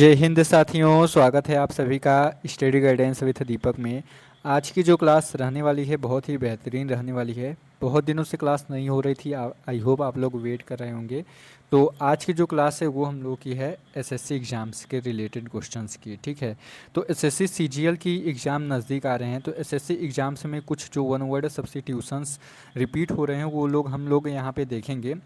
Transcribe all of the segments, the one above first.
जय हिंद साथियों, स्वागत है आप सभी का स्टडी गाइडेंस विथ दीपक में। आज की जो क्लास रहने वाली है बहुत ही बेहतरीन रहने वाली है। बहुत दिनों से क्लास नहीं हो रही थी, आई होप आप लोग वेट कर रहे होंगे। तो आज की जो क्लास है वो हम लोग की है एसएससी एग्ज़ाम्स के रिलेटेड क्वेश्चंस की। ठीक है, तो एसएससी सीजीएल की एग्ज़ाम नज़दीक आ रहे हैं, तो एसएससी एग्ज़ाम्स में कुछ जो वन वर्ड सब्स्टिट्यूशंस रिपीट हो रहे हैं वो हम लोग यहाँ पे देखेंगे।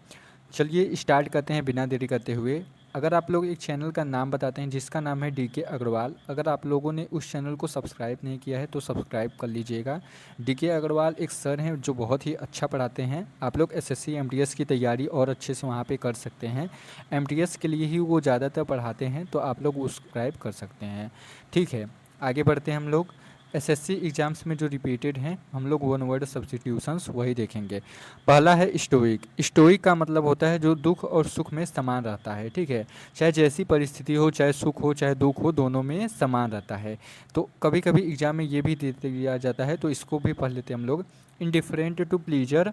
चलिए स्टार्ट करते हैं बिना देरी करते हुए। अगर आप लोग एक चैनल का नाम बताते हैं जिसका नाम है डीके अग्रवाल, अगर आप लोगों ने उस चैनल को सब्सक्राइब नहीं किया है तो सब्सक्राइब कर लीजिएगा। डीके अग्रवाल एक सर हैं जो बहुत ही अच्छा पढ़ाते हैं। आप लोग एसएससी एमटीएस की तैयारी और अच्छे से वहाँ पे कर सकते हैं। एमटीएस के लिए ही वो ज़्यादातर पढ़ाते हैं, तो आप लोग सब्सक्राइब कर सकते हैं। ठीक है, आगे बढ़ते हैं हम लोग। एसएससी एग्ज़ाम्स में जो रिपीटेड हैं हम लोग वन वर्ड सब्स्टिट्यूशंस वही देखेंगे। पहला है स्टोइक। स्टोइक का मतलब होता है जो दुख और सुख में समान रहता है। ठीक है, चाहे जैसी परिस्थिति हो, चाहे सुख हो चाहे दुख हो, दोनों में समान रहता है। तो कभी कभी एग्जाम में ये भी दे दिया जाता है, तो इसको भी पढ़ लेते हैं हम लोग। Indifferent to pleasure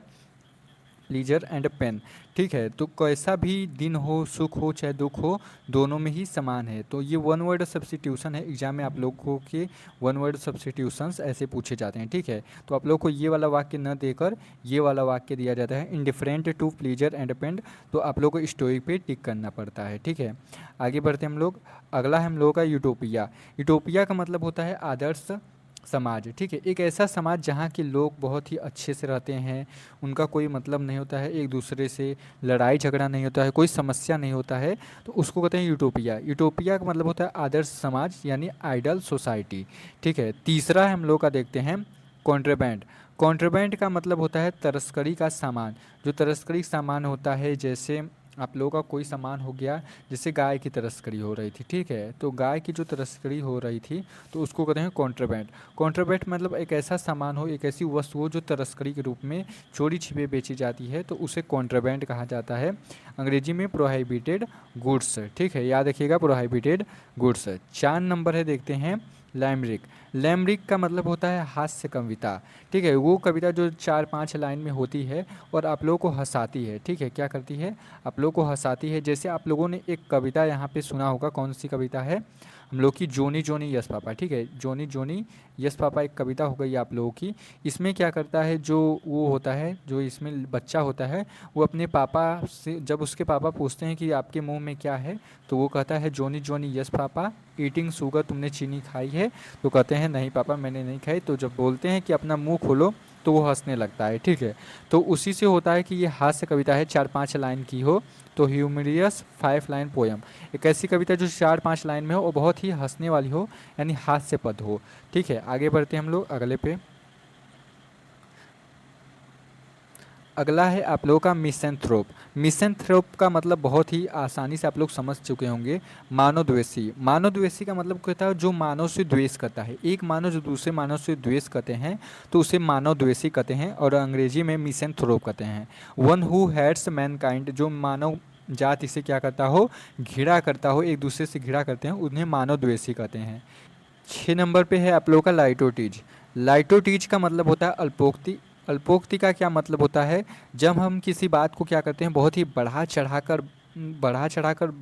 pleasure and pain. ठीक है, तो कैसा भी दिन हो, सुख हो चाहे दुख हो, दोनों में ही समान है। तो ये वन वर्ड सब्स्टिट्यूशन है। एग्जाम में आप लोगों के वन वर्ड सब्स्टिट्यूशंस ऐसे पूछे जाते हैं। ठीक है, तो आप लोग को ये वाला वाक्य न देकर ये वाला वाक्य दिया जाता है, indifferent to pleasure and pain, तो आप लोग को स्टोइक पे टिक करना पड़ता है। ठीक है, आगे बढ़ते हैं हम लोग। अगला है हम लोगों का यूटोपिया। यूटोपिया का मतलब होता है आदर्श समाज। ठीक है, एक ऐसा समाज जहाँ के लोग बहुत ही अच्छे से रहते हैं, उनका कोई मतलब नहीं होता है, एक दूसरे से लड़ाई झगड़ा नहीं होता है, कोई समस्या नहीं होता है, तो उसको कहते हैं यूटोपिया। यूटोपिया का मतलब होता है आदर्श समाज यानी आइडल सोसाइटी। ठीक है, तीसरा हम लोग का देखते हैं कॉन्ट्रैबैंड। कॉन्ट्रैबैंड का मतलब होता है तस्करी का सामान। जो तस्करी सामान होता है, जैसे आप लोगों का कोई सामान हो गया, जैसे गाय की तस्करी हो रही थी। ठीक है, तो गाय की जो तस्करी हो रही थी तो उसको कहते हैं कॉन्ट्रैबैंड। कॉन्ट्रैबैंड मतलब एक ऐसा सामान हो, एक ऐसी वस्तु हो जो तस्करी के रूप में चोरी छिपे बेची जाती है, तो उसे कॉन्ट्रैबैंड कहा जाता है। अंग्रेजी में प्रोहिबिटेड गुड्स। ठीक है, याद रखिएगा प्रोहिबिटेड गुड्स। 4 नंबर है, देखते हैं लैमरिक। लैमरिक का मतलब होता है हास्य कविता। ठीक है, वो कविता जो 4-5 लाइन में होती है और आप लोगों को हंसाती है। ठीक है, क्या करती है, आप लोगों को हंसाती है। जैसे आप लोगों ने एक कविता यहाँ पे सुना होगा, कौन सी कविता है, हम लोग की जोनी जोनी यस पापा। ठीक है, जोनी जोनी यस पापा एक कविता हो गई आप लोगों की। इसमें क्या करता है, जो वो होता है, जो इसमें बच्चा होता है, वो अपने पापा से, जब उसके पापा पूछते हैं कि आपके मुंह में क्या है, तो वो कहता है Johnny Johnny yes papa eating sugar, तुमने चीनी खाई है? तो कहते हैं नहीं पापा मैंने नहीं खाई। तो जब बोलते हैं कि अपना मुंह खोलो, तो वो हंसने लगता है। ठीक है, तो उसी से होता है कि ये हास्य कविता है, 4-5 लाइन की हो, तो ह्यूमरियस 5 लाइन पोयम। एक ऐसी कविता जो 4-5 लाइन में हो और बहुत ही हंसने वाली हो, यानी हास्य पद हो। ठीक है, आगे बढ़ते हैं हम लोग अगले पे। अगला है आप लोगों का मिसेंथ्रोप। मिसेंथ्रोप का मतलब बहुत ही आसानी से आप लोग समझ चुके होंगे, मानवद्वेषी। मानवद्वेषी का मतलब कहता है जो मानव से द्वेष करता है। एक मानव जो दूसरे मानव से द्वेष करते हैं तो उसे मानवद्वेषी कहते हैं, और अंग्रेजी में मिसेंथ्रोप कहते हैं। वन हु हेट्स मैनकाइंड, जो मानव जात इसे क्या करता हो, घृणा करता हो, एक दूसरे से घृणा करते हैं, उन्हें मानवद्वेषी कहते हैं। 6 नंबर पे है आप लोगों का लाइटोटीज। लाइटोटीज का मतलब होता है अल्पोक्ति। अल्पोक्ति का क्या मतलब होता है, जब हम किसी बात को क्या करते हैं, बहुत ही बढ़ा चढ़ा कर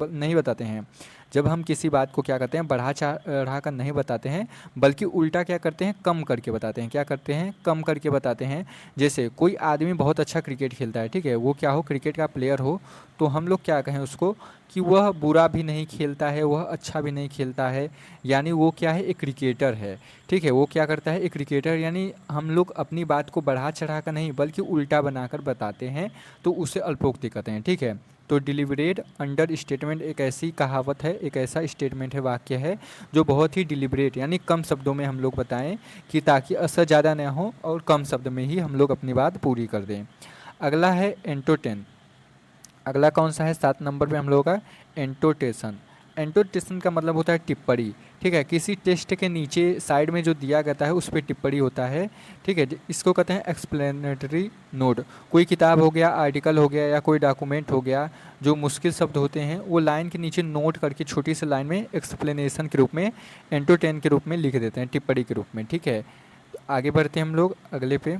नहीं बताते हैं। जब हम किसी बात को क्या करते हैं, बढ़ा चढ़ा कर नहीं बताते हैं, बल्कि उल्टा क्या करते हैं, कम करके बताते हैं। क्या करते हैं, कम करके बताते हैं। जैसे कोई आदमी बहुत अच्छा क्रिकेट खेलता है, ठीक है, वो क्या हो, क्रिकेट का प्लेयर हो, तो हम लोग क्या कहें उसको कि वह बुरा भी नहीं खेलता है, वह अच्छा भी नहीं खेलता है, यानी वो क्या है, एक क्रिकेटर है। ठीक है, वो क्या करता है, एक क्रिकेटर, यानी हम लोग अपनी बात को बढ़ा चढ़ा कर नहीं बल्कि उल्टा बनाकर बताते हैं, तो उसे अल्पोक्ति कहते हैं। ठीक है, तो डिलिबरेट अंडर स्टेटमेंट एक ऐसी कहावत है, एक ऐसा स्टेटमेंट है, वाक्य है, जो बहुत ही डिलिबरेट यानी कम शब्दों में हम लोग बताएं, कि ताकि असर ज़्यादा ना हो और कम शब्द में ही हम लोग अपनी बात पूरी कर दें। अगला है एंटोटेन। अगला कौन सा है, 7 नंबर पे हम लोगों का एंटोटेशन। एंटोटेशन का मतलब होता है टिप्पणी। ठीक है, किसी टेक्स्ट के नीचे साइड में जो दिया जाता है उस पर टिप्पणी होता है। ठीक है, इसको कहते हैं एक्सप्लेनेटरी नोट। कोई किताब हो गया, आर्टिकल हो गया, या कोई डॉक्यूमेंट हो गया, जो मुश्किल शब्द होते हैं वो लाइन के नीचे नोट करके छोटी सी लाइन में एक्सप्लेनेशन के रूप में, एंटोटेन के रूप में लिख देते हैं, टिप्पणी के रूप में। ठीक है, तो आगे बढ़ते हैं हम लोग अगले पे।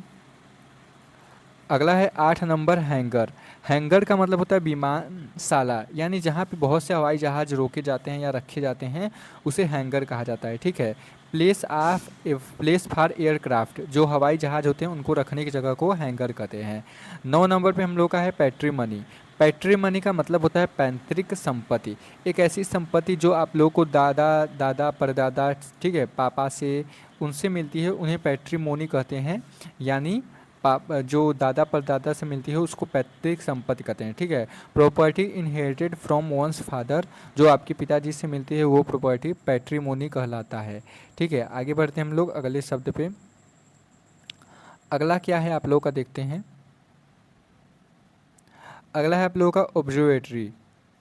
अगला है 8 नंबर हैंगर। हैंगर का मतलब होता है विमानशाला, यानी जहाँ पे बहुत से हवाई जहाज रोके जाते हैं या रखे जाते हैं उसे हैंगर कहा जाता है। ठीक है। प्लेस फॉर एयरक्राफ्ट, जो हवाई जहाज होते हैं उनको रखने की जगह को हैंगर कहते हैं। 9 नंबर पे हम लोग का है पैट्रिमनी। पैट्रिमनी का मतलब होता है पैतृक संपत्ति। एक ऐसी संपत्ति जो आप लोग को दादा दादा परदादा, ठीक है, पापा से उनसे मिलती है, उन्हें पैट्रिमोनी कहते हैं। यानी जो दादा परदादा से मिलती है उसको पैतृक संपत्ति कहते हैं। ठीक है। Property inherited from once father, जो आपके पिताजी से मिलती है वो प्रॉपर्टी पैट्रिमोनी कहलाता है। ठीक है। आगे बढ़ते हैं हम लोग अगले शब्द पे। अगला क्या है आप लोग का देखते हैं। अगला है आप लोगों का ऑब्जर्वेटरी।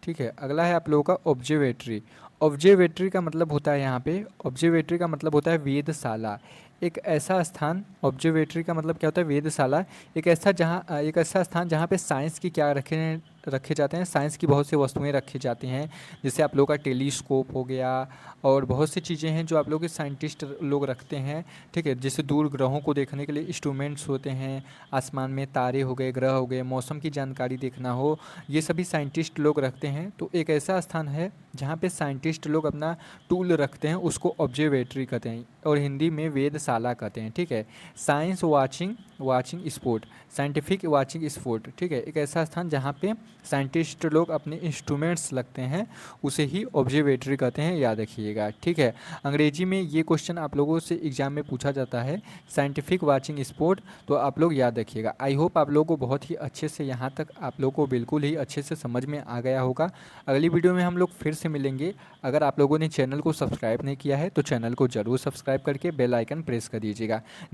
ठीक है। अगला है आप लोगों का ऑब्जर्वेटरी। ऑब्जर्वेटरी का मतलब होता है यहाँ पे, ऑब्जर्वेटरी का मतलब होता है वेधशाला। एक ऐसा स्थान, ऑब्जर्वेटरी का मतलब क्या होता है, वेधशाला। एक ऐसा स्थान जहाँ पे साइंस की क्या रखे जाते हैं, साइंस की बहुत सी वस्तुएं रखी जाती हैं। जैसे आप लोग का टेलीस्कोप हो गया और बहुत सी चीज़ें हैं जो आप लोग के साइंटिस्ट लोग रखते हैं। ठीक है। जैसे दूर ग्रहों को देखने के लिए इंस्ट्रूमेंट्स होते हैं, आसमान में तारे हो गए, ग्रह हो गए, मौसम की जानकारी देखना हो, ये सभी साइंटिस्ट लोग रखते हैं। तो एक ऐसा स्थान है जहाँ पे साइंटिस्ट लोग अपना टूल रखते हैं, उसको ऑब्जर्वेटरी कहते हैं और हिंदी में वेधशाला कहते हैं। ठीक है। Science watching watching sport, scientific watching sport. ठीक है। एक ऐसा स्थान जहाँ पे साइंटिस्ट लोग अपने इंस्ट्रूमेंट्स लगते हैं, उसे ही ऑब्जर्वेटरी कहते हैं, याद रखिएगा। ठीक है। अंग्रेजी में ये क्वेश्चन आप लोगों से एग्जाम में पूछा जाता है, साइंटिफिक वाचिंग स्पोर्ट, तो आप लोग याद रखिएगा। आई होप आप लोगों को बहुत ही अच्छे से यहाँ तक आप लोगों को बिल्कुल ही अच्छे से समझ में आ गया होगा। अगली वीडियो में हम लोग फिर से मिलेंगे। अगर आप लोगों ने चैनल को सब्सक्राइब नहीं किया है तो चैनल को ज़रूर सब्सक्राइब करके बेल आइकन प्रेस कर दीजिएगा।